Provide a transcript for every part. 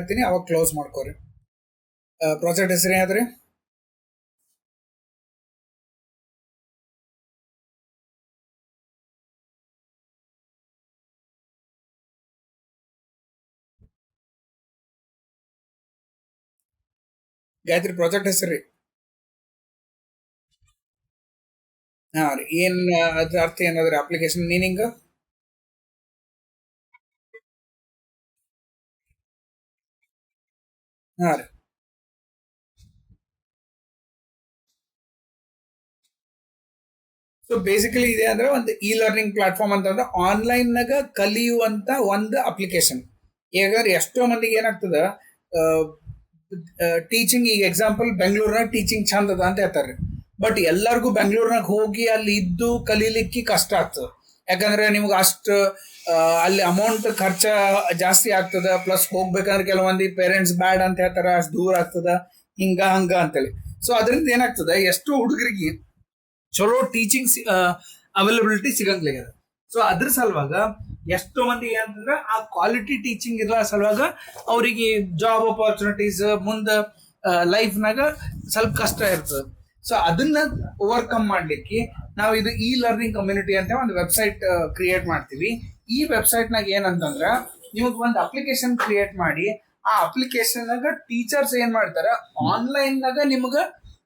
ಮಾಡ್ತೀನಿ, ಅವಾಗ close ಮಾಡ್ಕೋರಿ. Project ಹೆಸರು ಏನಾದ್ರಿ? ಗಾಯತ್ರಿ ಪ್ರಾಜೆಕ್ಟ್ ಹೆಸರು ರೀ? ಹಾ ರೀ, ಏನ್ ಅದ್ರ ಅರ್ಥ ಏನಾದ್ರಿ? Application meaning? ಹಾ ರೀ. ಸೊ ಬೇಸಿಕಲಿ ಇದೆ ಅಂದ್ರೆ ಒಂದು ಇ ಲರ್ನಿಂಗ್ ಪ್ಲಾಟ್ಫಾರ್ಮ್ ಅಂತಂದ್ರೆ ಆನ್ಲೈನ್ ನಾಗ ಕಲಿಯುವಂತ ಒಂದು ಅಪ್ಲಿಕೇಶನ್. ಈಗ ಎಷ್ಟೋ ಮಂದಿಗೆ ಏನಾಗ್ತದ, ಟೀಚಿಂಗ್, ಈಗ ಎಕ್ಸಾಂಪಲ್ ಬೆಂಗಳೂರಿನಾಗ ಟೀಚಿಂಗ್ ಚಂದ ಅದ ಅಂತ ಹೇಳ್ತಾರೆ. ಬಟ್ ಎಲ್ಲರಿಗೂ ಬೆಂಗಳೂರಿನಾಗ ಹೋಗಿ ಅಲ್ಲಿ ಇದ್ದು ಕಲೀಲಿಕ್ಕೆ ಕಷ್ಟ ಆಗ್ತದೆ. ಯಾಕಂದ್ರೆ ನಿಮ್ಗೆ ಅಷ್ಟು ಅಲ್ಲಿ ಅಮೌಂಟ್ ಖರ್ಚ ಜಾಸ್ತಿ ಆಗ್ತದ. ಪ್ಲಸ್ ಹೋಗ್ಬೇಕಂದ್ರೆ ಕೆಲವೊಂದಿ ಪೇರೆಂಟ್ಸ್ ಬ್ಯಾಡ್ ಅಂತ ಹೇಳ್ತಾರ, ಅಷ್ಟು ದೂರ ಆಗ್ತದ, ಹಿಂಗ ಹಂಗ ಅಂತೇಳಿ. ಸೊ ಅದರಿಂದ ಏನಾಗ್ತದ, ಎಷ್ಟೋ ಹುಡುಗರಿಗೆ ಚಲೋ ಟೀಚಿಂಗ್ ಅವೈಲಬಿಲಿಟಿ ಸಿಗಂಗಿಲ್ಲ. ಸೊ ಅದ್ರ ಸಲುವಾಗ ಎಷ್ಟೋ ಮಂದಿ ಏನಂತಂದ್ರೆ ಆ ಕ್ವಾಲಿಟಿ ಟೀಚಿಂಗ್ ಇರೋ ಸಲುವಾಗ ಅವರಿಗೆ ಜಾಬ್ ಅಪಾರ್ಚುನಿಟೀಸ್ ಮುಂದೆ ಲೈಫ್ನಾಗ ಸ್ವಲ್ಪ ಕಷ್ಟ ಇರ್ತದೆ. ಸೊ ಅದನ್ನ ಓವರ್ಕಮ್ ಮಾಡ್ಲಿಕ್ಕೆ ನಾವು ಇದು ಇ ಲರ್ನಿಂಗ್ ಕಮ್ಯುನಿಟಿ ಅಂತ ಒಂದು ವೆಬ್ಸೈಟ್ ಕ್ರಿಯೇಟ್ ಮಾಡ್ತೀವಿ. ಈ ವೆಬ್ಸೈಟ್ನಾಗ ಏನಂತಂದ್ರ ನಿಮಗೆ ಒಂದು ಅಪ್ಲಿಕೇಶನ್ ಕ್ರಿಯೇಟ್ ಮಾಡಿ, ಆ ಅಪ್ಲಿಕೇಶನ್ ಟೀಚರ್ಸ್ ಏನ್ ಮಾಡ್ತಾರ, ಆನ್ಲೈನ್ ನಾಗ ನಿಮ್ಗ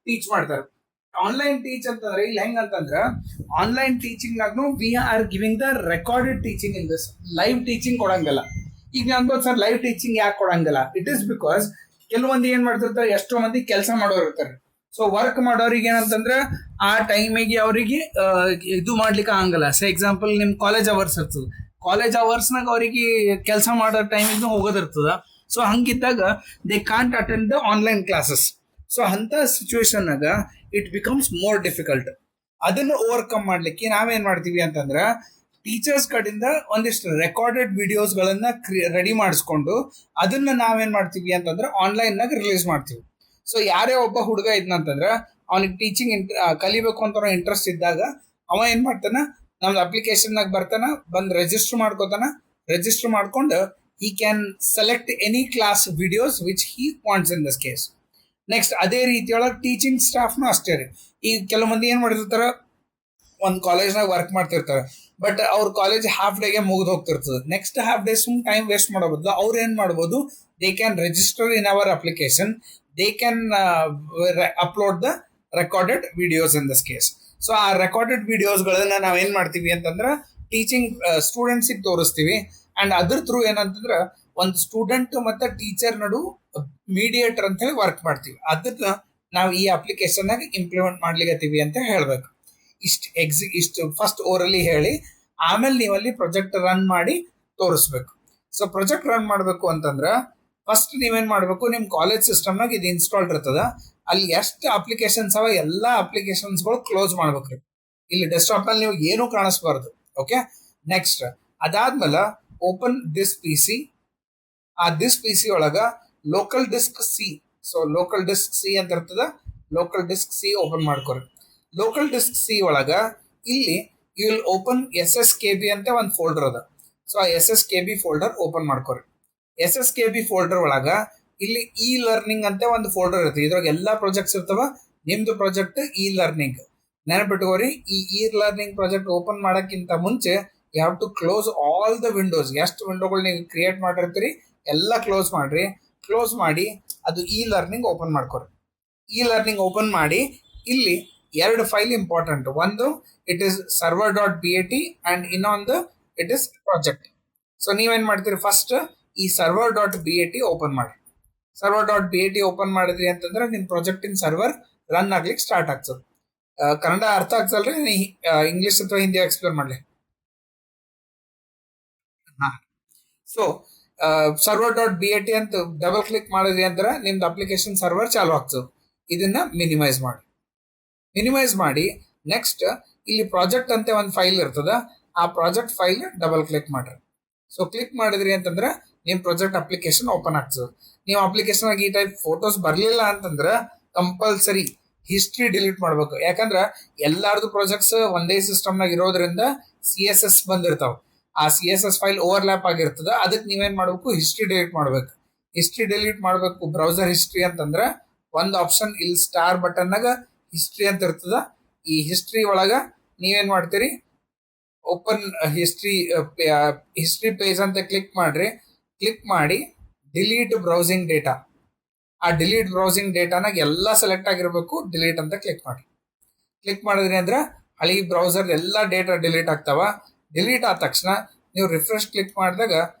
ಟೀಚ್ ಮಾಡ್ತಾರ. ಆನ್ಲೈನ್ ಟೀಚ್ ಅಂತಂದ್ರೆ ಇಲ್ಲಿ ಹೆಂಗಂತಂದ್ರ, ಆನ್ಲೈನ್ ಟೀಚಿಂಗ್ ನಾಗ್ನು we are giving the recorded teaching in this. Live teaching ಕೊಡಂಗಿಲ್ಲ. ಈಗ ಅನ್ಬೋದು ಸರ್ ಲೈವ್ ಟೀಚಿಂಗ್ ಯಾಕೆ ಕೊಡಂಗಿಲ್ಲ? ಇಟ್ ಇಸ್ ಬಿಕಾಸ್ ಕೆಲವೊಂದು ಏನ್ ಮಾಡ್ತಿರ್ತಾರೆ, ಎಷ್ಟೋ ಮಂದಿ ಕೆಲಸ ಮಾಡೋರು ಇರ್ತಾರೆ. ಸೊ ವರ್ಕ್ ಮಾಡೋರಿಗೆ ಏನಂತಂದ್ರೆ ಆ ಟೈಮಿಗೆ ಅವರಿಗೆ ಇದು ಮಾಡ್ಲಿಕ್ಕೆ ಆಗಂಗಿಲ್ಲ. ಸೊ ಎಕ್ಸಾಂಪಲ್ ನಿಮ್ ಕಾಲೇಜ್ ಅವರ್ಸ್ ಇರ್ತದೆ, ಕಾಲೇಜ್ ಅವರ್ಸ್ನಾಗ ಅವರಿಗೆ ಕೆಲಸ ಮಾಡೋ ಟೈಮಿಗೂ ಹೋಗೋದಿರ್ತದ. ಸೊ ಹಂಗಿದ್ದಾಗ they can't attend the online classes. So ಅಂತ ಸಿಚುವೇಶನ್ನಾಗ ಇಟ್ ಬಿಕಮ್ಸ್ ಮೋರ್ ಡಿಫಿಕಲ್ಟ್. ಅದನ್ನು ಓವರ್ಕಮ್ ಮಾಡ್ಲಿಕ್ಕೆ ನಾವೇನ್ ಮಾಡ್ತೀವಿ ಅಂತಂದ್ರೆ, ಟೀಚರ್ಸ್ ಕಡೆಯಿಂದ ಒಂದಿಷ್ಟು ರೆಕಾರ್ಡೆಡ್ ವಿಡಿಯೋಸ್ಗಳನ್ನ ರೆಡಿ ಮಾಡಿಸ್ಕೊಂಡು ಅದನ್ನ ನಾವೇನ್ ಮಾಡ್ತೀವಿ ಅಂತಂದ್ರೆ ಆನ್ಲೈನ್ನಾಗ ರಿಲೀಸ್ ಮಾಡ್ತೀವಿ. ಸೊ ಯಾರೇ ಒಬ್ಬ ಹುಡುಗ ಇದ್ನಂತಂದ್ರೆ ಅವನಿಗೆ ಟೀಚಿಂಗ್ ಕಲಿಬೇಕು ಅಂತ ಇಂಟ್ರೆಸ್ಟ್ ಇದ್ದಾಗ ಅವ ಏನ್ ಮಾಡ್ತಾನ, ನಮ್ದು ಅಪ್ಲಿಕೇಶನ್ನಾಗ ಬರ್ತಾನ, ಬಂದು ರಿಜಿಸ್ಟರ್ ಮಾಡ್ಕೋತಾನ. ರಿಜಿಸ್ಟರ್ ಮಾಡ್ಕೊಂಡು he can select any class videos which he wants in this case. Next ಅದೇ ರೀತಿಯೊಳಗೆ ಟೀಚಿಂಗ್ ಸ್ಟಾಫ್ನು ಅಷ್ಟೇ ರೀ. ಈಗ ಕೆಲವು ಮಂದಿ ಏನು ಮಾಡಿರ್ತಾರೆ, ಒಂದು ಕಾಲೇಜ್ನಾಗ ವರ್ಕ್ ಮಾಡ್ತಿರ್ತಾರೆ, ಬಟ್ ಅವ್ರ ಕಾಲೇಜ್ ಹಾಫ್ ಡೇಗೆ ಮುಗಿದು ಹೋಗ್ತಿರ್ತದೆ. ನೆಕ್ಸ್ಟ್ ಹಾಫ್ ಡೇ ಸುಮ್ ಟೈಮ್ ವೇಸ್ಟ್ ಮಾಡೋ ಬದಲು ಅವ್ರು ಏನು ಮಾಡ್ಬೋದು, they can register in our application, they can upload the recorded videos in this case. So ಆ ರೆಕಾರ್ಡೆಡ್ ವಿಡಿಯೋಸ್ಗಳನ್ನ ನಾವೇನು ಮಾಡ್ತೀವಿ ಅಂತಂದ್ರೆ ಟೀಚಿಂಗ್ ಸ್ಟೂಡೆಂಟ್ಸಿಗೆ ತೋರಿಸ್ತೀವಿ. ಅಂಡ್ ಅದ್ರ ಥ್ರೂ ಏನಂತಂದ್ರೆ ಒಂದು ಸ್ಟೂಡೆಂಟ್ ಮತ್ತೆ ಟೀಚರ್ ನಡು ಮೀಡಿಯೇಟರ್ ಅಂತ ಹೇಳಿ ವರ್ಕ್ ಮಾಡ್ತೀವಿ. ಅದನ್ನ ನಾವು ಈ ಅಪ್ಲಿಕೇಶನ್ ಆಗಿ ಇಂಪ್ಲಿಮೆಂಟ್ ಮಾಡ್ಲಿಕ್ಕತ್ತೀವಿ ಅಂತ ಹೇಳ್ಬೇಕು. ಇಷ್ಟು ಫಸ್ಟ್ ಓರಲಿ ಹೇಳಿ, ಆಮೇಲೆ ನೀವಲ್ಲಿ ಪ್ರಾಜೆಕ್ಟ್ ರನ್ ಮಾಡಿ ತೋರಿಸ್ಬೇಕು. ಸೊ ಪ್ರಾಜೆಕ್ಟ್ ರನ್ ಮಾಡಬೇಕು ಅಂತಂದ್ರೆ ಫಸ್ಟ್ ನೀವೇನ್ ಮಾಡ್ಬೇಕು, ನಿಮ್ ಕಾಲೇಜ್ ಸಿಸ್ಟಮ್ನಾಗ ಇದು ಇನ್ಸ್ಟಾಲ್ಡ್ ಇರ್ತದ, ಅಲ್ಲಿ ಎಷ್ಟು ಅಪ್ಲಿಕೇಶನ್ಸ್ ಅವ ಎಲ್ಲಾ ಅಪ್ಲಿಕೇಶನ್ಸ್ಗಳು ಕ್ಲೋಸ್ ಮಾಡ್ಬೇಕ್ರಿ. ಇಲ್ಲಿ ಡೆಸ್ಕ್ಟಾಪ್ ನಲ್ಲಿ ನೀವು ಏನೂ ಕಾಣಿಸ್ಬಾರ್ದು. ಓಕೆ, ನೆಕ್ಸ್ಟ್ ಅದಾದ್ಮೇಲೆ ಓಪನ್ ದಿಸ್ ಪಿ ಸಿ. ಆ ದಿಸ್ ಪಿ ಸಿ ಒಳಗ local disk C, so local disk C ಅಂತ ಇರ್ತದ, ಲೋಕಲ್ ಡಿಸ್ಕ್ ಸಿ ಓಪನ್ ಮಾಡ್ಕೊರಿ. ಲೋಕಲ್ ಡಿಸ್ಕ್ ಸಿ ಒಳಗ ಇಲ್ಲಿ ಯು ವಿಲ್ ಓಪನ್ SSKB ಅಂತ ಒಂದು ಫೋಲ್ಡರ್ ಅದ. ಸೊ ಆ SSKB ಫೋಲ್ಡರ್ ಓಪನ್ ಮಾಡ್ಕೊರಿ. SSKB ಫೋಲ್ಡರ್ ಒಳಗ ಇಲ್ಲಿ ಇ ಲರ್ನಿಂಗ್ ಅಂತ ಒಂದು ಫೋಲ್ಡರ್ ಇರುತ್ತೆ. ಇದ್ರಾಗ ಎಲ್ಲಾ ಪ್ರಾಜೆಕ್ಟ್ಸ್ ಇರ್ತವ. ನಿಮ್ದು ಪ್ರಾಜೆಕ್ಟ್ ಇ ಲರ್ನಿಂಗ್ ನೆನಪಿಟ್ಕೋರಿ. ಈ ಇ ಲರ್ನಿಂಗ್ ಪ್ರಾಜೆಕ್ಟ್ ಓಪನ್ ಮಾಡಕ್ಕಿಂತ ಮುಂಚೆ you have to close all the windows. ಎಷ್ಟು ವಿಂಡೋಗಳು ನೀವು ಕ್ರಿಯೇಟ್ ಮಾಡಿರ್ತೀರಿ ಎಲ್ಲ ಕ್ಲೋಸ್ ಮಾಡ್ರಿ. ಕ್ಲೋಸ್ ಮಾಡಿ ಅದು ಇ ಲರ್ನಿಂಗ್ ಓಪನ್ ಮಾಡ್ಕೊರಿ. ಇ ಲರ್ನಿಂಗ್ ಓಪನ್ ಮಾಡಿ ಇಲ್ಲಿ ಎರಡು ಫೈಲ್ ಇಂಪಾರ್ಟೆಂಟ್. ಒಂದು ಇಟ್ ಇಸ್ server.bat ಅಂಡ್ ಇನ್ನೊಂದು ಇಟ್ ಇಸ್ ಪ್ರಾಜೆಕ್ಟ್. ಸೊ ನೀವೇನ್ ಮಾಡ್ತೀರಿ, ಫಸ್ಟ್ ಈ server.bat ಓಪನ್ ಮಾಡಿ. server.bat ಓಪನ್ ಮಾಡಿದ್ರಿ ಅಂತಂದ್ರೆ ನಿಮ್ ಪ್ರಾಜೆಕ್ಟಿನ ಸರ್ವರ್ ರನ್ ಆಗ್ಲಿಕ್ಕೆ ಸ್ಟಾರ್ಟ್ ಆಗ್ತದೆ. ಕನ್ನಡ ಅರ್ಥ ಆಗ್ತಲ್ರಿ, ಇಂಗ್ಲಿಷ್ ಅಥವಾ ಹಿಂದಿ ಎಕ್ಸ್ಪ್ಲೇನ್ ಮಾಡ್ಲಿ? ಸೊ server.bat ಅಂತ ಡಬಲ್ ಕ್ಲಿಕ್ ಮಾಡಿದ್ರಿ ಅಂದ್ರೆ ನಿಮ್ದು ಅಪ್ಲಿಕೇಶನ್ ಸರ್ವರ್ ಚಾಲು ಆಗ್ತದೆ. ಇದನ್ನ ಮಿನಿಮೈಸ್ ಮಾಡಿ. ಮಿನಿಮೈಸ್ ಮಾಡಿ ನೆಕ್ಸ್ಟ್ ಇಲ್ಲಿ ಪ್ರಾಜೆಕ್ಟ್ ಅಂತ ಒಂದು ಫೈಲ್ ಇರ್ತದ, ಆ ಪ್ರಾಜೆಕ್ಟ್ ಫೈಲ್ ಡಬಲ್ ಕ್ಲಿಕ್ ಮಾಡ್ರಿ. ಸೊ ಕ್ಲಿಕ್ ಮಾಡಿದ್ರಿ ಅಂತಂದ್ರೆ ನಿಮ್ ಪ್ರಾಜೆಕ್ಟ್ ಅಪ್ಲಿಕೇಶನ್ ಓಪನ್ ಆಗ್ತದೆ. ನೀವು ಅಪ್ಲಿಕೇಶನ್ ಆಗಿ ಈ ಟೈಪ್ ಫೋಟೋಸ್ ಬರಲಿಲ್ಲ ಅಂತಂದ್ರೆ ಕಂಪಲ್ಸರಿ ಹಿಸ್ಟ್ರಿ ಡಿಲೀಟ್ ಮಾಡ್ಬೇಕು. ಯಾಕಂದ್ರೆ ಎಲ್ಲಾರ್ದು ಪ್ರಾಜೆಕ್ಟ್ಸ್ ಒಂದೇ ಸಿಸ್ಟಮ್ನಾಗ ಇರೋದ್ರಿಂದ CSS ಬಂದಿರ್ತಾವ. ಆ CSS ಫೈಲ್ ಓವರ್ಲ್ಯಾಪ್ ಆಗಿರ್ತದ. ಅದಕ್ಕೆ ನೀವೇನ್ ಮಾಡ್ಬೇಕು, ಹಿಸ್ಟ್ರಿ ಡಿಲೀಟ್ ಮಾಡ್ಬೇಕು. ಹಿಸ್ಟ್ರಿ ಡಿಲೀಟ್ ಮಾಡಬೇಕು ಬ್ರೌಸರ್ ಹಿಸ್ಟ್ರಿ ಅಂತಂದ್ರೆ ಒಂದು ಆಪ್ಷನ್ ಇಲ್ಲಿ ಸ್ಟಾರ್ ಬಟನ್ನಾಗ ಹಿಸ್ಟ್ರಿ ಅಂತ ಇರ್ತದ. ಈ ಹಿಸ್ಟ್ರಿ ಒಳಗ ನೀವೇನ್ ಮಾಡ್ತೀರಿ, ಓಪನ್ ಹಿಸ್ಟ್ರಿ ಪೇಜ್ ಅಂತ ಕ್ಲಿಕ್ ಮಾಡ್ರಿ. ಕ್ಲಿಕ್ ಮಾಡಿ ಡಿಲೀಟ್ ಬ್ರೌಸಿಂಗ್ ಡೇಟಾ. ಆ ಡಿಲೀಟ್ ಬ್ರೌಸಿಂಗ್ ಡೇಟಾನಾಗ ಎಲ್ಲ ಸೆಲೆಕ್ಟ್ ಆಗಿರ್ಬೇಕು. ಡಿಲೀಟ್ ಅಂತ ಕ್ಲಿಕ್ ಮಾಡಿ. ಕ್ಲಿಕ್ ಮಾಡಿದ್ರಿ ಅಂದ್ರೆ ಹಳಿ ಬ್ರೌಸರ್ ಎಲ್ಲ ಡೇಟಾ ಡಿಲೀಟ್ ಆಗ್ತಾವ. ಡಿಲೀಟ್ ಆದ ತಕ್ಷಣ ನೀವು ರಿಫ್ರೆಶ್ ಕ್ಲಿಕ್ ಮಾಡಿದಾಗ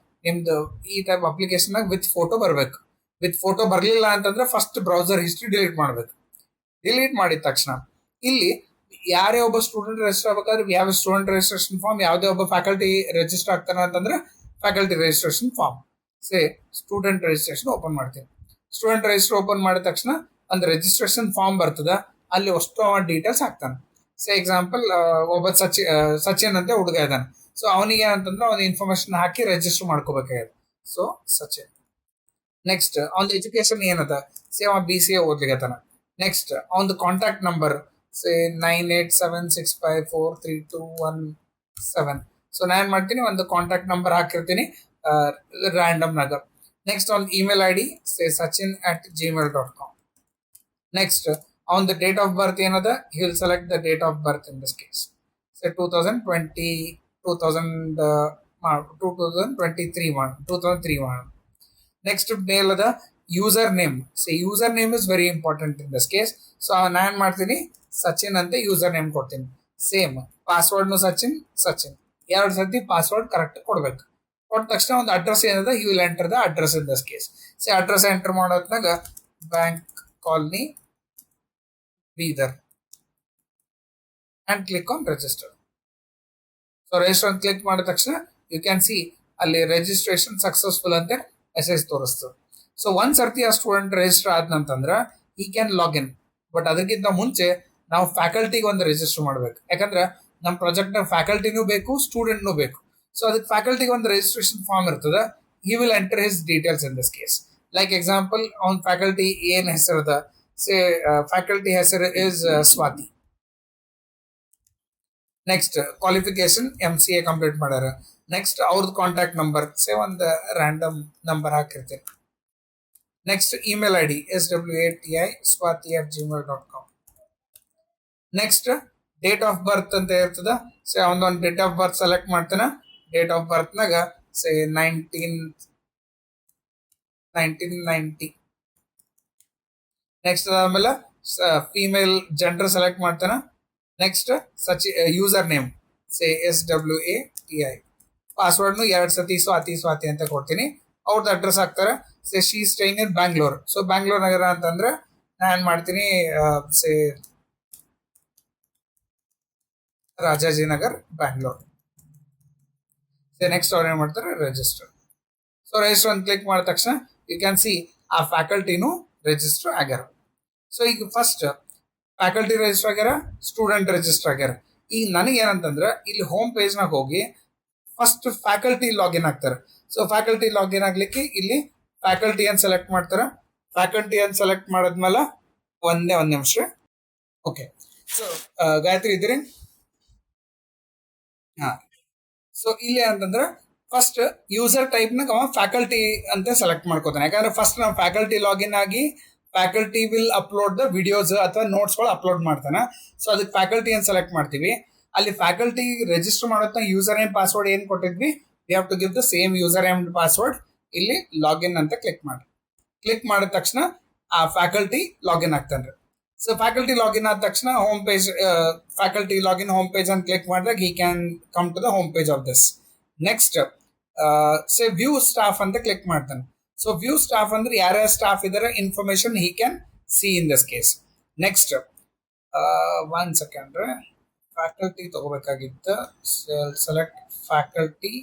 ನಿಮ್ದು ಈ ಟೈಪ್ ಅಪ್ಲಿಕೇಶನ್ ವಿತ್ ಫೋಟೋ ಬರಬೇಕು. ವಿತ್ ಫೋಟೋ ಬರಲಿಲ್ಲ ಅಂತಂದ್ರೆ ಫಸ್ಟ್ ಬ್ರೌಸರ್ ಹಿಸ್ಟ್ರಿ ಡಿಲೀಟ್ ಮಾಡಬೇಕು. ಡಿಲೀಟ್ ಮಾಡಿದ ತಕ್ಷಣ ಇಲ್ಲಿ ಯಾರೇ ಒಬ್ಬ ಸ್ಟೂಡೆಂಟ್ ರಿಜಿಸ್ಟರ್ ಆಗ್ಬೇಕಾದ್ರೆ ಯಾವ ಸ್ಟೂಡೆಂಟ್ ರಿಜಿಸ್ಟ್ರೇಷನ್ ಫಾರ್ಮ್, ಯಾವುದೇ ಒಬ್ಬ ಫ್ಯಾಕಲ್ಟಿ ರಿಜಿಸ್ಟರ್ ಆಗ್ತಾನೆ ಅಂತಂದ್ರೆ faculty registration form. Student registration open ಮಾಡ್ತೀನಿ. ಸ್ಟೂಡೆಂಟ್ ರಿಜಿಸ್ಟರ್ ಓಪನ್ ಮಾಡಿದ ತಕ್ಷಣ ಒಂದು ರಿಜಿಸ್ಟ್ರೇಷನ್ ಫಾರ್ಮ್ ಬರ್ತದ. ಅಲ್ಲಿ ಅಷ್ಟು ಡೀಟೇಲ್ಸ್ ಹಾಕ್ತಾನೆ. ಎಕ್ಸಾಂಪಲ್ ಒಬ್ಬ ಸಚಿನ್ ಅಂತ ಹುಡುಗ ಇದ್ದಾನೆ. ಸೊ ಅವನಿಗೆ ಏನಂತಂದ್ರೆ ಅವ್ನ ಇನ್ಫಾರ್ಮೇಶನ್ ಹಾಕಿ ರಿಜಿಸ್ಟರ್ ಮಾಡ್ಕೋಬೇಕಾಗಿದೆ. ಸೊ ಸಚಿನ್. ನೆಕ್ಸ್ಟ್ ಅವ್ನ ಎಜುಕೇಶನ್ ಏನದ, ಅವ BCA ಓದ್ಲಿಕ್ಕತ್ತಾನ. ನೆಕ್ಸ್ಟ್ ಅವನದು ಕಾಂಟ್ಯಾಕ್ಟ್ ನಂಬರ್ 9876543217. ಸೊ ನಾ ಏನ್ ಮಾಡ್ತೀನಿ, ಒಂದು ಕಾಂಟ್ಯಾಕ್ಟ್ ನಂಬರ್ ಹಾಕಿರ್ತೀನಿ ರ್ಯಾಂಡಮ್ನಾಗ. ನೆಕ್ಸ್ಟ್ ಅವ್ನ ಇಮೇಲ್ ID sachin@gmail.com. ನೆಕ್ಸ್ಟ್ ಅವನದು ಡೇಟ್ ಆಫ್ ಬರ್ತ್ ಏನದ, ಹಿ will select the date of birth in this case 2023 ಮಾಡೋಣ. ನೆಕ್ಸ್ಟ್ ಮೇಲ್ ಅದ user name. User name is very important in this case. So ನಾನು ಏನ್ ಮಾಡ್ತೀನಿ, ಸಚಿನ್ ಅಂತ ಯೂಸರ್ ನೇಮ್ ಕೊಡ್ತೀನಿ. ಸೇಮ್ ಪಾಸ್ವರ್ಡ್ನು ಸಚಿನ್ 2 ಸರ್ತಿ ಪಾಸ್ವರ್ಡ್ ಕರೆಕ್ಟ್ ಕೊಡ್ಬೇಕು. ಕೊಟ್ಟ ತಕ್ಷಣ ಒಂದು ಅಡ್ರೆಸ್ ಏನದ, you will enter the address in this case. Address enter ಮಾಡೋದ್ನಾಗ bank colony Bidar and click on register. So register ಅಂತ ಕ್ಲಿಕ್ ಮಾಡಿದ ತಕ್ಷಣ ಯು ಕ್ಯಾನ್ ಸಿ ಅಲ್ಲಿ ರಿಜಿಸ್ಟ್ರೇಷನ್ ಸಕ್ಸಸ್ಫುಲ್ ಅಂತ ಮೆಸೇಜ್ ತೋರಿಸ್ತದೆ. ಸೊ ಒಂದ್ ಸರ್ತಿ ಆ ಸ್ಟೂಡೆಂಟ್ ರಿಜಿಸ್ಟರ್ ಆದ್ನಂತಂದ್ರೆ ಈ ಕ್ಯಾನ್ ಲಾಗಿನ್. ಬಟ್ ಅದಕ್ಕಿಂತ ಮುಂಚೆ ನಾವು ಫ್ಯಾಕಲ್ಟಿಗೆ ಒಂದು ರಿಜಿಸ್ಟರ್ ಮಾಡ್ಬೇಕು. ಯಾಕಂದ್ರೆ ನಮ್ಮ ಪ್ರಾಜೆಕ್ಟ್ ಫ್ಯಾಕಲ್ಟಿನೂ ಬೇಕು, ಸ್ಟೂಡೆಂಟ್ನೂ ಬೇಕು. ಸೊ ಅದಕ್ಕೆ ಫ್ಯಾಕಲ್ಟಿಗೆ ಒಂದು ರಿಜಿಸ್ಟ್ರೇಷನ್ ಫಾರ್ಮ್ ಇರ್ತದೆ. He will enter his details in this case. Like example ಅವ್ನ ಫ್ಯಾಕಲ್ಟಿ ಏನ್ ಹೆಸರದ, ಫ್ಯಾಕಲ್ಟಿ ಹೆಸರು is Swati. Next qualification MCA complete ಮಾಡ್ಯಾರ. ನೆಕ್ಸ್ಟ್ ಅವ್ರದ್ದು ಕಾಂಟ್ಯಾಕ್ಟ್ ನಂಬರ್ ಒಂದು ರ್ಯಾಂಡಮ್ ನಂಬರ್ ಹಾಕಿರ್ತೀನಿ. Next email ID swati@gmail.com. Next date of birth ಅಂತ ಇರ್ತದ. ಅವನೊಂದು ಡೇಟ್ ಆಫ್ ಬರ್ತ್ ಸೆಲೆಕ್ಟ್ ಮಾಡ್ತಾನೆ. ಡೇಟ್ ಆಫ್ ಬರ್ತ್ನಾಗ 1990. ನೆಕ್ಸ್ಟ್ ಅದಾದ್ಮೇಲೆ ಫೀಮೇಲ್ ಜೆಂಡರ್ ಸೆಲೆಕ್ಟ್ ಮಾಡ್ತಾನೆ. Next user name SWATI. ಪಾಸ್ವರ್ಡ್ನು 2 ಸತಿ ಸ್ವಾತಿ ಅಂತ ಕೊಡ್ತೀನಿ. ಅವ್ರದ್ದು ಅಡ್ರೆಸ್ ಹಾಕ್ತಾರೆ. She staying in Bangalore. So Bangalore ನಗರ ಅಂತಂದ್ರೆ ನಾನು ಏನ್ ಮಾಡ್ತೀನಿ, ರಾಜಾಜಿನಗರ್ ಬ್ಯಾಂಗ್ಳೂರ್. ನೆಕ್ಸ್ಟ್ ಅವ್ರು ಏನ್ ಮಾಡ್ತಾರೆ, ರಿಜಿಸ್ಟರ್. ಸೊ ರಿಜಿಸ್ಟರ್ ಅಂತ ಕ್ಲಿಕ್ ಮಾಡಿದ ತಕ್ಷಣ ಯು ಕ್ಯಾನ್ ಸಿ ಆ ಫ್ಯಾಕಲ್ಟಿನೂ ರಿಜಿಸ್ಟರ್ ಆಗ್ಯಾರ. ಸೊ ಈಗ ಫಸ್ಟ್ ಫ್ಯಾಕಲ್ಟಿ ರಿಜಿಸ್ಟರ್ ಆಗ್ಯಾರ, ಸ್ಟೂಡೆಂಟ್ ರಿಜಿಸ್ಟರ್ ಆಗ್ಯಾರ. ಈಗ ನನಗೆ ಏನಂತಂದ್ರೆ ಇಲ್ಲಿ ಹೋಮ್ ಪೇಜ್ನಾಗ ಹೋಗಿ ಫಸ್ಟ್ ಫ್ಯಾಕಲ್ಟಿ ಲಾಗಿನ್ ಆಗ್ತಾರೆ. ಸೊ ಫ್ಯಾಕಲ್ಟಿ ಲಾಗಿನ್ ಆಗ್ಲಿಕ್ಕೆ ಇಲ್ಲಿ ಫ್ಯಾಕಲ್ಟಿ ಅಂತ ಸೆಲೆಕ್ಟ್ ಮಾಡ್ತಾರೆ. ಫ್ಯಾಕಲ್ಟಿ ಅಂತ ಸೆಲೆಕ್ಟ್ ಮಾಡಿದ್ಮೇಲೆ ಒಂದ್ ನಿಮಿಷ. ಓಕೆ, ಸೊ ಗಾಯತ್ರಿ ಇದ್ದೀರಿ? ಹಾ. ಸೊ ಇಲ್ಲಿ ಅಂತಂದ್ರೆ ಫಸ್ಟ್ ಯೂಸರ್ ಟೈಪ್ನಾಗ ಅವ ಫ್ಯಾಕಲ್ಟಿ ಅಂತ ಸೆಲೆಕ್ಟ್ ಮಾಡ್ಕೋತಾನೆ. ಯಾಕಂದ್ರೆ ಫಸ್ಟ್ ನಾವು ಫ್ಯಾಕಲ್ಟಿ ಲಾಗಿನ್ ಆಗಿ faculty will upload the videos ಅಥವಾ ನೋಟ್ಸ್ಗಳು ಅಪ್ಲೋಡ್ ಮಾಡ್ತಾನೆ. ಸೊ ಅದಕ್ಕೆ ಫ್ಯಾಕಲ್ಟಿ ಅಂತ ಸೆಲೆಕ್ಟ್ ಮಾಡ್ತೀವಿ. ಅಲ್ಲಿ ಫ್ಯಾಕಲ್ಟಿ ರಿಜಿಸ್ಟರ್ ಮಾಡೋದ್ನ ಯೂಸರ್ ನೇಮ್ ಪಾಸ್ವರ್ಡ್ ಏನು ಕೊಟ್ಟಿದ್ವಿ, we have to give the same user name password. ಇಲ್ಲಿ ಲಾಗಿನ್ ಅಂತ ಕ್ಲಿಕ್ ಮಾಡಿ. ಕ್ಲಿಕ್ ಮಾಡಿದ ತಕ್ಷಣ ಆ ಫ್ಯಾಕಲ್ಟಿ ಲಾಗಿನ್ ಆಗ್ತಾನೆ. ಸೊ ಫ್ಯಾಕಲ್ಟಿ ಲಾಗಿನ್ ಆದ ತಕ್ಷಣ home page, faculty login home page ಅಂತ ಕ್ಲಿಕ್ ಮಾಡಿದಾಗ he can come to the home page of this. Next view staff ಅಂತ ಕ್ಲಿಕ್ ಮಾಡ್ತಾನೆ. ಸೊ ವ್ಯೂ ಸ್ಟಾಫ್ ಅಂದ್ರೆ ಯಾರ್ಯಾರ ಸ್ಟಾಫ್ ಇದಾರೆ information he can see in this case. Next 1 second, faculty ತಗೋಬೇಕಾಗಿತ್ತು. Select faculty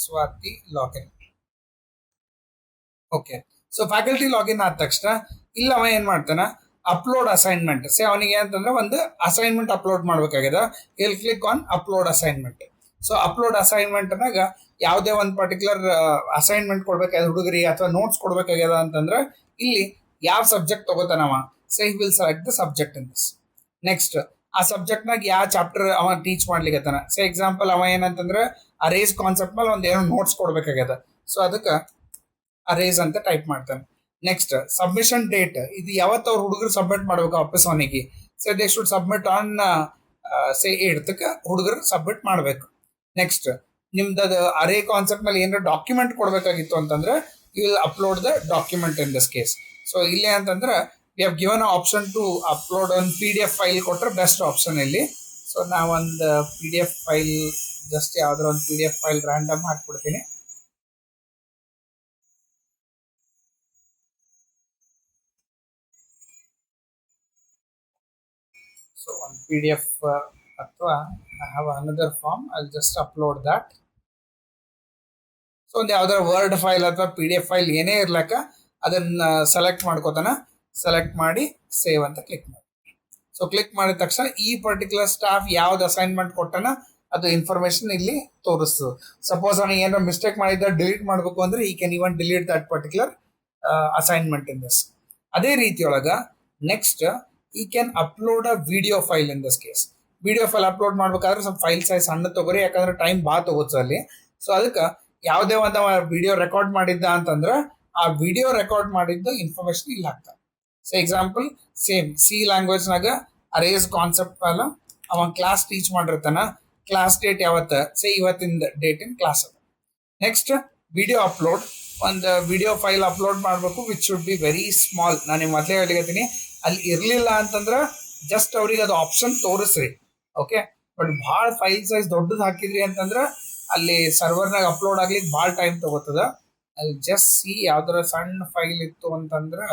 Swati login. Okay, so faculty login ಆದ ತಕ್ಷಣ ಇಲ್ಲ ಅವ ಏನ್ ಮಾಡ್ತಾನ, ಅಪ್ಲೋಡ್ ಅಸೈನ್ಮೆಂಟ್. ಅವನಿಗೆ ಅಂತಂದ್ರೆ ಒಂದು ಅಸೈನ್ಮೆಂಟ್ ಅಪ್ಲೋಡ್ ಮಾಡ್ಬೇಕಾಗಿದೆ. ಇಲ್ಲಿ click on upload assignment. So upload ಅಸೈನ್ಮೆಂಟ್ನಾಗ ಯಾವುದೇ ಒಂದು ಪರ್ಟಿಕ್ಯುಲರ್ ಅಸೈನ್ಮೆಂಟ್ ಕೊಡ್ಬೇಕಾಗಿದೆ ಹುಡುಗರಿ ಅಥವಾ ನೋಟ್ಸ್ ಕೊಡ್ಬೇಕಾಗ್ಯದ ಅಂತಂದ್ರೆ ಇಲ್ಲಿ ಯಾವ ಸಬ್ಜೆಕ್ಟ್ ತಗೋತಾನವ, he will select the subject in this. Next ಆ ಸಬ್ಜೆಕ್ಟ್ನಾಗ ಯಾವ ಚಾಪ್ಟರ್ ಅವ ಟೀಚ್ ಮಾಡ್ಲಿಕ್ಕತ್ತಾನ. ಎಕ್ಸಾಂಪಲ್ ಅವ ಏನಂತಂದ್ರೆ ಆ ರೇಸ್ ಕಾನ್ಸೆಪ್ಟ್ ಮೇಲೆ ಒಂದ್ ಏನೋ ನೋಟ್ಸ್ ಕೊಡ್ಬೇಕಾಗ್ಯದ. ಸೊ ಅದಕ್ಕೆ ಅರೇಸ್ ಅಂತ ಟೈಪ್ ಮಾಡ್ತಾನೆ. ನೆಕ್ಸ್ಟ್ ಸಬ್ಮಿಷನ್ ಡೇಟ್, ಇದು ಯಾವತ್ತು ಅವ್ರ ಹುಡುಗರು ಸಬ್ಮಿಟ್ ಮಾಡ್ಬೇಕು ವಾಪಸ್ ಅವನಿಗೆ. So they should submit on say 8th ಹುಡುಗರು ಸಬ್ಮಿಟ್ ಮಾಡಬೇಕು. ನೆಕ್ಸ್ಟ್ ನಿಮ್ದು ಅರೇ ಕಾನ್ಸೆಪ್ಟ್ ಮೇಲೆ ಏನಾರ ಡಾಕ್ಯುಮೆಂಟ್ ಕೊಡಬೇಕಾಗಿತ್ತು ಅಂತಂದ್ರೆ you will upload the document in this case. So ಇಲ್ಲಿ ಅಂತಂದ್ರೆ we have given option to upload ಒಂದು PDF ಫೈಲ್ ಕೊಟ್ಟರೆ ಬೆಸ್ಟ್ ಆಪ್ಷನ್ ಇಲ್ಲಿ. ಸೊ ನಾವೊಂದು PDF ಫೈಲ್ ಜಸ್ಟ್ ಯಾವ್ದಾರ ಒಂದು PDF ಫೈಲ್ ರ್ಯಾಂಡಮ್ ಹಾಕ್ಬಿಡ್ತೀನಿ. ಸೊ ಒಂದು PDF ಅಥವಾ I have another form, I just upload that. So ಒಂದು ಯಾವ್ದಾರ ವರ್ಡ್ ಫೈಲ್ ಅಥವಾ PDF ಫೈಲ್ ಏನೇ ಇರ್ಲಕ್ಕ ಅದನ್ನ ಸೆಲೆಕ್ಟ್ ಮಾಡ್ಕೋತಾನ. ಸೆಲೆಕ್ಟ್ ಮಾಡಿ ಸೇವ್ ಅಂತ ಕ್ಲಿಕ್ ಮಾಡಿ. ಸೊ ಕ್ಲಿಕ್ ಮಾಡಿದ ತಕ್ಷಣ ಈ ಪರ್ಟಿಕ್ಯುಲರ್ ಸ್ಟಾಫ್ ಯಾವ್ದು ಅಸೈನ್ಮೆಂಟ್ ಕೊಟ್ಟನ ಅದು ಇನ್ಫಾರ್ಮೇಶನ್ ಇಲ್ಲಿ ತೋರಿಸ್ತದೆ. ಸಪೋಸ್ ಅವನಿಗೆ ಏನಾರ ಮಿಸ್ಟೇಕ್ ಮಾಡಿದ ಡಿಲೀಟ್ ಮಾಡಬೇಕು ಅಂದ್ರೆ ಈ can even delete that particular assignment in this. ಅದೇ ರೀತಿಯೊಳಗ ನೆಕ್ಸ್ಟ್ ಈ can upload a video file in this case. Video file upload ಮಾಡ್ಬೇಕಾದ್ರೆ ಸ್ವಲ್ಪ ಫೈಲ್ ಸೈಜ್ ಸಣ್ಣ ತಗೋರಿ, ಯಾಕಂದ್ರೆ ಟೈಮ್ ಭಾಳ ತಗೋತದೆ ಅಲ್ಲಿ. ಸೊ ಅದಕ್ಕೆ ಯಾವುದೇ ಒಂದು ವಿಡಿಯೋ ರೆಕಾರ್ಡ್ ಮಾಡಿದ್ದ ಅಂತಂದ್ರೆ ಆ ವಿಡಿಯೋ ರೆಕಾರ್ಡ್ ಮಾಡಿದ್ದು ಇನ್ಫಾರ್ಮೇಶನ್ ಇಲ್ಲಿ ಹಾಕ್ತಾರೆ. ಸೊ ಎಕ್ಸಾಂಪಲ್ ಸೇಮ್ ಸಿ ಲ್ಯಾಂಗ್ವೇಜ್ನಾಗ ಅರೇಸ್ ಕಾನ್ಸೆಪ್ಟ್ ಮೇಲೆ ಅವ ಕ್ಲಾಸ್ ಟೀಚ್ ಮಾಡಿರ್ತಾನ. ಕ್ಲಾಸ್ ಡೇಟ್ ಯಾವತ್ತ ಸೇ ಇವತ್ತಿನ ಡೇಟ್ ಇನ್ ಕ್ಲಾಸ್ ಅದ. ನೆಕ್ಸ್ಟ್ ವಿಡಿಯೋ ಅಪ್ಲೋಡ್, ಒಂದು ವಿಡಿಯೋ ಫೈಲ್ ಅಪ್ಲೋಡ್ ಮಾಡಬೇಕು which should be very small. ನಾನು ನಿಮ್ಗೆ ಮೊದಲೇ ಹೇಳಿರ್ತೀನಿ, ಅಲ್ಲಿ ಇರಲಿಲ್ಲ ಅಂತಂದ್ರೆ ಜಸ್ಟ್ ಅವ್ರಿಗೆ ಅದು ಆಪ್ಷನ್ ತೋರಿಸ್ರಿ, ಓಕೆ. ಬಟ್ ಭಾಳ ಫೈಲ್ ಸೈಜ್ ದೊಡ್ಡದು ಹಾಕಿದ್ರಿ ಅಂತಂದ್ರೆ ಅಲ್ಲಿ ಸರ್ವರ್ನಾಗ ಅಪ್ಲೋಡ್ ಆಗ್ಲಿಕ್ಕೆ ಭಾಳ ಟೈಮ್ ತಗೋತದ. ಅಲ್ಲಿ ಜಸ್ಟ್ ಸಿ ಯಾವ್ದಾರ ಸಣ್ಣ ಫೈಲ್ ಇತ್ತು ಅಂತಂದ್ರೆ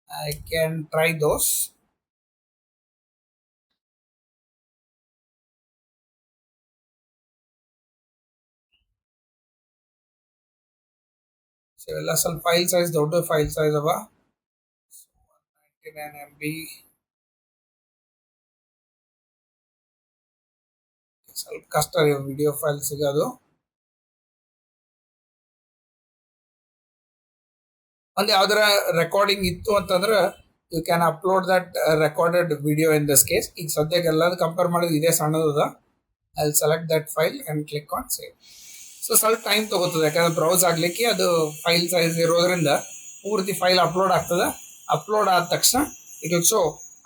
I can try those. So ಎಲ್ಲ ಸ್ವಲ್ಪ ಫೈಲ್ ಸೈಜ್ ದೊಡ್ಡ ಫೈಲ್ ಸೈಜ್ ಅವ. 99 MB. ಸ್ವಲ್ಪ ಕಷ್ಟ ವಿಡಿಯೋ ಫೈಲ್ ಸಿಗೋದು. ಒಂದು ಯಾವ್ದಾರ ರೆಕಾರ್ಡಿಂಗ್ ಇತ್ತು ಅಂತಂದ್ರೆ you can upload that recorded video in this case. ಈಗ ಸದ್ಯಕ್ಕೆ ಎಲ್ಲದು ಕಂಪೇರ್ ಮಾಡಿದ್ರೆ ಇದೇ ಸಣ್ಣದ. I will select that file and click on save. So ಸ್ವಲ್ಪ ಟೈಮ್ ತಗೋತದೆ, ಯಾಕಂದ್ರೆ ಬ್ರೌಸ್ ಆಗಲಿಕ್ಕೆ ಅದು ಫೈಲ್ ಸೈಜ್ ಇರೋದ್ರಿಂದ ಪೂರ್ತಿ ಫೈಲ್ ಅಪ್ಲೋಡ್ ಆಗ್ತದೆ. ಅಪ್ಲೋಡ್ ಆದ ತಕ್ಷಣ it will show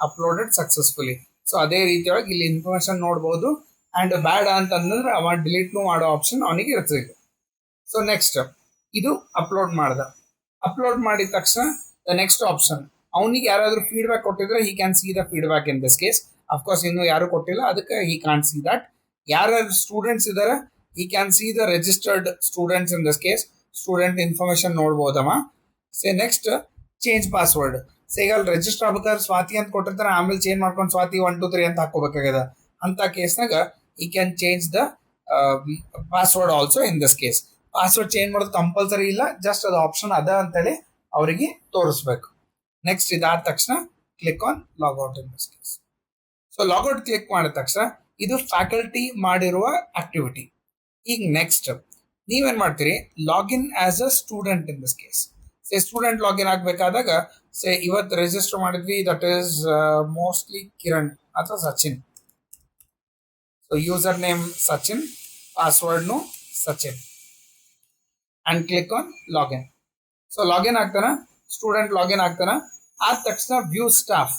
uploaded successfully. So ಅದೇ ರೀತಿಯಾಗಿ ಇಲ್ಲಿ ಇನ್ಫಾರ್ಮೇಶನ್ ನೋಡ್ಬೋದು. ಆ್ಯಂಡ್ ಬ್ಯಾಡ್ ಅಂತಂದ್ರೆ ಅವ ಡಿಲೀಟ್ನು ಮಾಡೋ ಆಪ್ಷನ್ ಅವನಿಗೆ ಇರ್ತದೆ. ಸೊ ನೆಕ್ಸ್ಟ್ ಇದು ಅಪ್ಲೋಡ್ ಮಾಡ್ದ. ಅಪ್ಲೋಡ್ ಮಾಡಿದ ತಕ್ಷಣ ದ ನೆಕ್ಸ್ಟ್ ಆಪ್ಷನ್, ಅವನಿಗೆ ಯಾರಾದರೂ ಫೀಡ್ಬ್ಯಾಕ್ ಕೊಟ್ಟಿದ್ರೆ ಹಿ can see the feedback in this case. Of course ಇನ್ನೂ ಯಾರು ಕೊಟ್ಟಿಲ್ಲ, ಅದಕ್ಕೆ ಹಿ ಕ್ಯಾನ್ ಸಿ ದಟ್. ಯಾರ್ಯಾರು ಸ್ಟೂಡೆಂಟ್ಸ್ ಇದ್ದಾರೆ he can see the registered students in this case. Student information ನೋಡ್ಬೋದಮ್ಮ. Say next change password. So ಈಗ ಅಲ್ಲಿ ರಿಜಿಸ್ಟರ್ ಆಗ್ಬೇಕಾದ್ರೆ ಸ್ವಾತಿ ಅಂತ ಕೊಟ್ಟಿರ್ತಾರೆ, ಆಮೇಲೆ ಚೇಂಜ್ ಮಾಡ್ಕೊಂಡು ಸ್ವಾತಿ 1 2 3 ಅಂತ ಹಾಕೋಬೇಕಾಗ್ಯದ. ಅಂತ ಕೇಸ್ನಾಗ ಈ can change the password also in this case. Password change ಮಾಡೋದು ಕಂಪಲ್ಸರಿ ಇಲ್ಲ, ಜಸ್ಟ್ ಅದು ಆಪ್ಷನ್ ಅದ ಅಂತೇಳಿ ಅವರಿಗೆ ತೋರಿಸ್ಬೇಕು. ನೆಕ್ಸ್ಟ್ ಇದಾದ ತಕ್ಷಣ click on log out in this case. So log out click ಮಾಡಿದ ತಕ್ಷಣ ಇದು ಫ್ಯಾಕಲ್ಟಿ ಮಾಡಿರುವ ಆಕ್ಟಿವಿಟಿ. ಈಗ ನೆಕ್ಸ್ಟ್ ನೀವೇನ್ ಮಾಡ್ತೀರಿ, login as a student in this case. Say student login ಆಗಬೇಕಾದಾಗ ಸೇ ಇವತ್ತು ರಿಜಿಸ್ಟರ್ ಮಾಡಿದ್ವಿ, ದಟ್ ಈಸ್ ಮೋಸ್ಟ್ಲಿ ಕಿರಣ್ ಅಥವಾ Sachin. So user name Sachin, ಪಾಸ್ವರ್ಡ್ನು Sachin and click on login. So login ಆಗ್ತಾನ, ಸ್ಟೂಡೆಂಟ್ ಲಾಗಿನ್ ಆಗ್ತಾನ. ಆದ ತಕ್ಷಣ ವ್ಯೂ ಸ್ಟಾಫ್,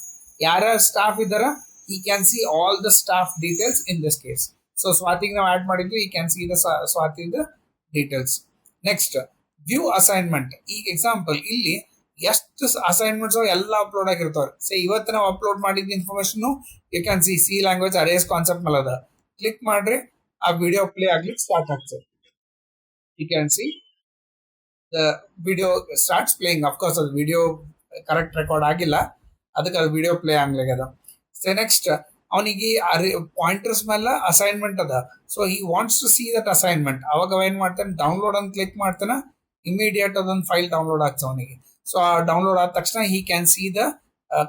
ಯಾರ್ಯಾರು ಸ್ಟಾಫ್ ಇದ್ದಾರ he can see all the staff details in this case. So ಸ್ವಾತಿಗೆ ನಾವು ಆ್ಯಡ್ ಮಾಡಿದ್ವಿ, ಈ ಕ್ಯಾನ್ ಸಿ ದ ಸ್ವಾತಿದ ಡೀಟೇಲ್ಸ್. Next view assignment. ಈಗ ಎಕ್ಸಾಂಪಲ್ ಇಲ್ಲಿ ಎಷ್ಟು ಅಸೈನ್ಮೆಂಟ್ಸ್ ಎಲ್ಲ ಅಪ್ಲೋಡ್ ಆಗಿರ್ತಾವೆ. ಸೊ ಇವತ್ತು ನಾವು ಅಪ್ಲೋಡ್ ಮಾಡಿದ information you can see language arrays concept ಮೇಲೆ ಅದ. ಕ್ಲಿಕ್ ಮಾಡ್ರಿ, ಆ ವಿಡಿಯೋ ಪ್ಲೇ ಆಗ್ಲಿಕ್ಕೆ ಸ್ಟಾರ್ಟ್ ಆಗ್ತದೆ. You can see the video starts playing. Of course ಅದು ವಿಡಿಯೋ ಕರೆಕ್ಟ್ ರೆಕಾರ್ಡ್ ಆಗಿಲ್ಲ, ಅದಕ್ಕೆ ಅದು ವಿಡಿಯೋ ಪ್ಲೇ ಆಗ್ಲಾಗ್ಯದ. ಸೊ ನೆಕ್ಸ್ಟ್ ಅವನಿಗೆ ಪಾಯಿಂಟರ್ಸ್ ಮೇಲೆ ಅಸೈನ್ಮೆಂಟ್ ಅದ. So he wants to see that assignment. ಅವಾಗ ಅವ ಏನ್ ಮಾಡ್ತಾನೆ, ಡೌನ್ಲೋಡ್ ಅಂತ ಕ್ಲಿಕ್ ಮಾಡ್ತಾನೆ, ಇಮಿಡಿಯೇಟ್ ಅದೊಂದು ಫೈಲ್ ಡೌನ್ಲೋಡ್ ಆಗ್ತದೆ ಅವನಿಗೆ. ಸೊ ಆ ಡೌನ್ಲೋಡ್ ಆದ ತಕ್ಷಣ ಹಿ can see the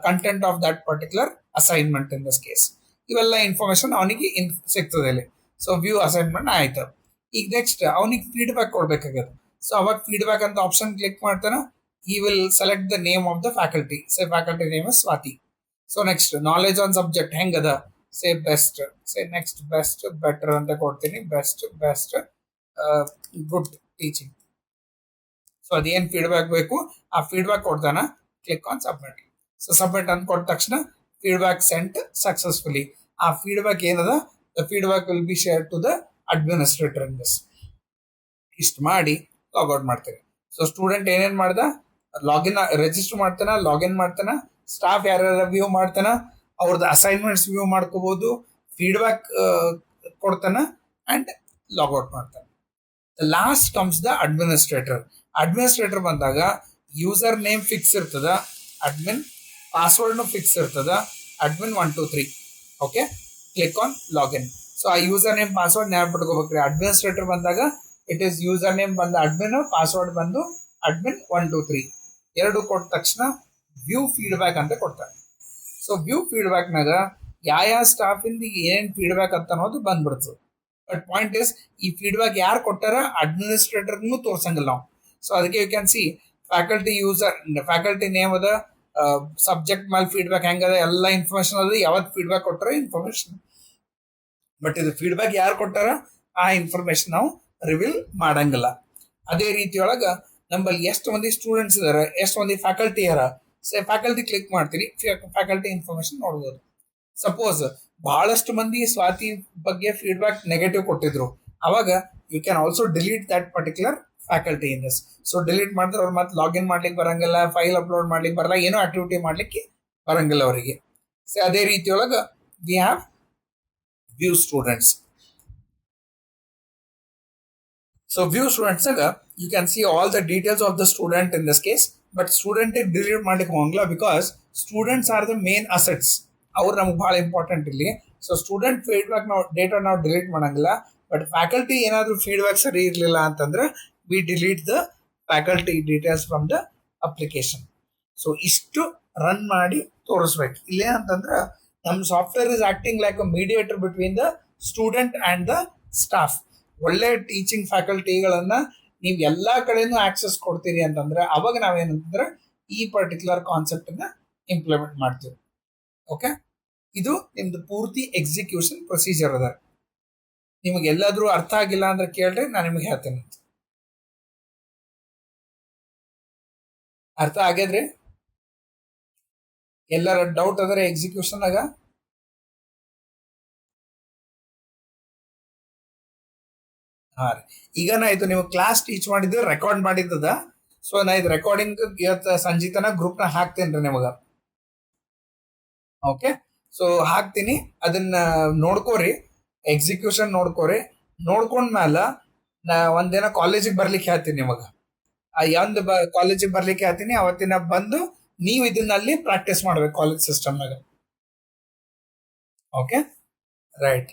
content of that particular assignment in this case. ಇವೆಲ್ಲ ಇನ್ಫಾರ್ಮೇಶನ್ ಅವನಿಗೆ ಸಿಗ್ತದೆ ಇಲ್ಲಿ. ಸೊ ವ್ಯೂ ಅಸೈನ್ಮೆಂಟ್ ಆಯ್ತು. ಈಗ ನೆಕ್ಸ್ಟ್ ಅವನಿಗೆ ಫೀಡ್ಬ್ಯಾಕ್ ಕೊಡ್ಬೇಕಾಗ್ಯದ. ಸೊ ಅವಾಗ ಫೀಡ್ಬ್ಯಾಕ್ ಅಂತ ಆಪ್ಷನ್ ಕ್ಲಿಕ್ ಮಾಡ್ತಾನೆ, he will select the name of the faculty. Say faculty name is Swati. So next knowledge on subject hengada, say best, say next best better anta kodtini, best good teaching. So ಅದೇನು feedback ಬೇಕು ಆ feedback ಕೊಡ್ತಾನ. Click on submit. So submit ಅಂತ ಕೊಟ್ಟ ತಕ್ಷಣ feedback sent successfully. ಆ feedback ಏನದ, the feedback will be share to the administrator in this. ಇಷ್ಟು ಮಾಡಿ ಲಾಗ್ಔಟ್ ಮಾಡ್ತೀರಿ. ಸೊ ಸ್ಟೂಡೆಂಟ್ ಏನೇನು ಮಾಡ್ದ, ಲಾಗಿನ್ ರಿಜಿಸ್ಟರ್ ಮಾಡ್ತಾನ, ಲಾಗಿನ್ ಮಾಡ್ತಾನ, ಸ್ಟಾಫ್ ಯಾರ್ಯಾರ ವ್ಯೂ ಮಾಡ್ತಾನ, ಅವ್ರದ್ದು ಅಸೈನ್ಮೆಂಟ್ಸ್ ವ್ಯೂ ಮಾಡ್ಕೋಬಹುದು, ಫೀಡ್ಬ್ಯಾಕ್ ಕೊಡ್ತಾನ ಅಂಡ್ ಲಾಗ್ಔಟ್ ಮಾಡ್ತಾನೆ. Last comes the administrator. Administrator ಬಂದಾಗ ಯೂಸರ್ ನೇಮ್ ಫಿಕ್ಸ್ ಇರ್ತದ, ಅಡ್ಮಿನ್ ಪಾಸ್ವರ್ಡ್ನು ಫಿಕ್ಸ್ ಇರ್ತದ, admin 1 2 3. Okay, click on login. So ಆ ಯೂಸರ್ ನೇಮ್ ಪಾಸ್ವರ್ಡ್ ನೆನಪಿಟ್ಕೋಬೇಕ್ರಿ. ಅಡ್ಮಿನಿಸ್ಟ್ರೇಟರ್ ಬಂದಾಗ ಇಟ್ ಈಸ್ ಯೂಸರ್ ನೇಮ್ ಬಂದ ಅಡ್ಮಿನ್, ಪಾಸ್ವರ್ಡ್ ಬಂದು admin 1 2 3 ಎರಡು ಕೊಟ್ಟ ತಕ್ಷಣ ವ್ಯೂ ಫೀಡ್ಬ್ಯಾಕ್ ಅಂತ ಕೊಡ್ತಾರೆ. ಸೊ ವ್ಯೂ ಫೀಡ್ಬ್ಯಾಕ್ನಾಗ ಯಾವ ಸ್ಟಾಫಿಂದ ಏನೇನು ಫೀಡ್ಬ್ಯಾಕ್ ಅಂತ ಅನ್ನೋದು ಬಂದ್ಬಿಡ್ತದೆ. ಬಟ್ ಪಾಯಿಂಟ್ ಇಸ್, ಈ ಫೀಡ್ಬ್ಯಾಕ್ ಯಾರು ಕೊಟ್ಟಾರ ಅಡ್ಮಿನಿಸ್ಟ್ರೇಟರ್ನು ತೋರ್ಸಂಗಿಲ್ಲ ನಾವು. ಸೊ ಅದಕ್ಕೆ you can see faculty user, faculty name ಅದ, ಸಬ್ಜೆಕ್ಟ್ ಮೇಲೆ ಫೀಡ್ಬ್ಯಾಕ್ ಹೆಂಗದ, ಎಲ್ಲ ಇನ್ಫಾರ್ಮೇಶನ್ ಅದ, ಯಾವತ್ತು ಫೀಡ್ಬ್ಯಾಕ್ ಕೊಟ್ಟಾರ ಇನ್ಫಾರ್ಮೇಶನ್. ಬಟ್ ಇದು ಫೀಡ್ಬ್ಯಾಕ್ ಯಾರು ಕೊಟ್ಟಾರ ಆ ಇನ್ಫಾರ್ಮೇಶನ್ ನಾವು ರಿವೀಲ್ ಮಾಡಂಗಿಲ್ಲ. ಅದೇ ರೀತಿಯೊಳಗೆ ನಮ್ಮಲ್ಲಿ ಎಷ್ಟು ಮಂದಿ ಸ್ಟೂಡೆಂಟ್ಸ್ ಇದಾರೆ, ಎಷ್ಟು ಮಂದಿ ಫ್ಯಾಕಲ್ಟಿ ಯಾರ, ಫ್ಯಾಕಲ್ಟಿ ಕ್ಲಿಕ್ ಮಾಡ್ತೀರಿ, ಫ್ಯಾಕಲ್ಟಿ ಇನ್ಫಾರ್ಮೇಶನ್ ನೋಡ್ಬೋದು. ಸಪೋಸ್ ಬಹಳಷ್ಟು ಮಂದಿ ಸ್ವಾತಿ ಬಗ್ಗೆ ಫೀಡ್ಬ್ಯಾಕ್ ನೆಗೆಟಿವ್ ಕೊಟ್ಟಿದ್ರು, ಅವಾಗ you can also delete that particular faculty in this. So delete ಮಾಡಿದ್ರೆ ಅವ್ರು ಮತ್ತೆ ಲಾಗಿನ್ ಮಾಡ್ಲಿಕ್ಕೆ ಬರಂಗಿಲ್ಲ, ಫೈಲ್ ಅಪ್ಲೋಡ್ ಮಾಡ್ಲಿಕ್ಕೆ ಬರಲ್ಲ, ಏನೋ ಆಕ್ಟಿವಿಟಿ ಮಾಡ್ಲಿಕ್ಕೆ ಬರಂಗಿಲ್ಲ ಅವರಿಗೆ. ಸೊ ಅದೇ ರೀತಿಯೊಳಗೆ we have view students. So view students you can see all the details of the student in this case. But student delete ಮಾಡ್ಲಿಕ್ಕೆ ಹೋಗಂಗಿಲ್ಲ, because students are the main assets. ಅವ್ರು ನಮ್ಗೆ ಭಾಳ ಇಂಪಾರ್ಟೆಂಟ್ ಇಲ್ಲಿ. ಸೊ ಸ್ಟೂಡೆಂಟ್ ಫೀಡ್ಬ್ಯಾಕ್ ನಾವು data ನಾವು delete ಮಾಡಂಗಿಲ್ಲ. But faculty ಏನಾದರೂ ಫೀಡ್ಬ್ಯಾಕ್ ಸರಿ ಇರಲಿಲ್ಲ ಅಂತಂದ್ರೆ we delete the faculty details from the application. So ಇಷ್ಟು ರನ್ ಮಾಡಿ ತೋರಿಸ್ಬೇಕು. ಇಲ್ಲೇನಂತಂದ್ರೆ ನಮ್ಮ software is acting like a mediator between the student and the staff. ಒಳ್ಳೆ ಟೀಚಿಂಗ್ ಫ್ಯಾಕಲ್ಟಿಗಳನ್ನು ನೀವು ಎಲ್ಲ ಕಡೆನೂ ಆಕ್ಸೆಸ್ ಕೊಡ್ತೀರಿ ಅಂತಂದ್ರೆ ಅವಾಗ ನಾವೇನಂತಂದ್ರೆ ಈ ಪರ್ಟಿಕ್ಯುಲರ್ ಕಾನ್ಸೆಪ್ಟನ್ನು ಇಂಪ್ಲಿಮೆಂಟ್ ಮಾಡ್ತೀವಿ. ಓಕೆ, ಇದು ನಿಮ್ದು ಪೂರ್ತಿ ಎಕ್ಸಿಕ್ಯೂಷನ್ ಪ್ರೊಸೀಜರ್ ಅದ. ನಿಮಗೆ ಎಲ್ಲಾದ್ರೂ ಅರ್ಥ ಆಗಿಲ್ಲ ಅಂದ್ರೆ ಕೇಳ್ರಿ, ನಾನು ನಿಮಗೆ ಹೇಳ್ತೇನೆ. ಅರ್ಥ ಆಗ್ಯದ್ರಿ? ಎಲ್ಲರ ಡೌಟ್ ಅದರ ಎಕ್ಸಿಕ್ಯೂಷನ್ ಆಗ? ಹಾ ರೀ, ಈಗ ನಾ ಇದು ನೀವು ಕ್ಲಾಸ್ ಟೀಚ್ ಮಾಡಿದ್ದು ರೆಕಾರ್ಡ್ ಮಾಡಿದ್ದದ. ಸೊ ನಾ ಇದು ರೆಕಾರ್ಡಿಂಗ್ ಇವತ್ತು ಸಂಜಿತನ ಗ್ರೂಪ್ನ ಹಾಕ್ತೇನೆ ರೀ ನಿಮಗೆ. ಓಕೆ, ಸೊ ಹಾಕ್ತೀನಿ, ಅದನ್ನ ನೋಡ್ಕೋರಿ, ಎಕ್ಸಿಕ್ಯೂಷನ್ ನೋಡ್ಕೋರಿ. ನೋಡ್ಕೊಂಡ್ಮೇಲೆ ನಾ ಒಂದಿನ ಕಾಲೇಜಿಗೆ ಬರ್ಲಿಕ್ಕೆ ಹೇಳ್ತೀನಿ ನಿಮಗೆ. ಒಂದು ಕಾಲೇಜಿಗೆ ಬರ್ಲಿಕ್ಕೆ ಹೇಳ್ತೀನಿ, ಅವತ್ತಿನ ಬಂದು ನೀವು ಇದನ್ನಲ್ಲಿ ಪ್ರಾಕ್ಟೀಸ್ ಮಾಡ್ಬೇಕು ಕಾಲೇಜ್ ಸಿಸ್ಟಮ್ನಾಗ. Okay, right.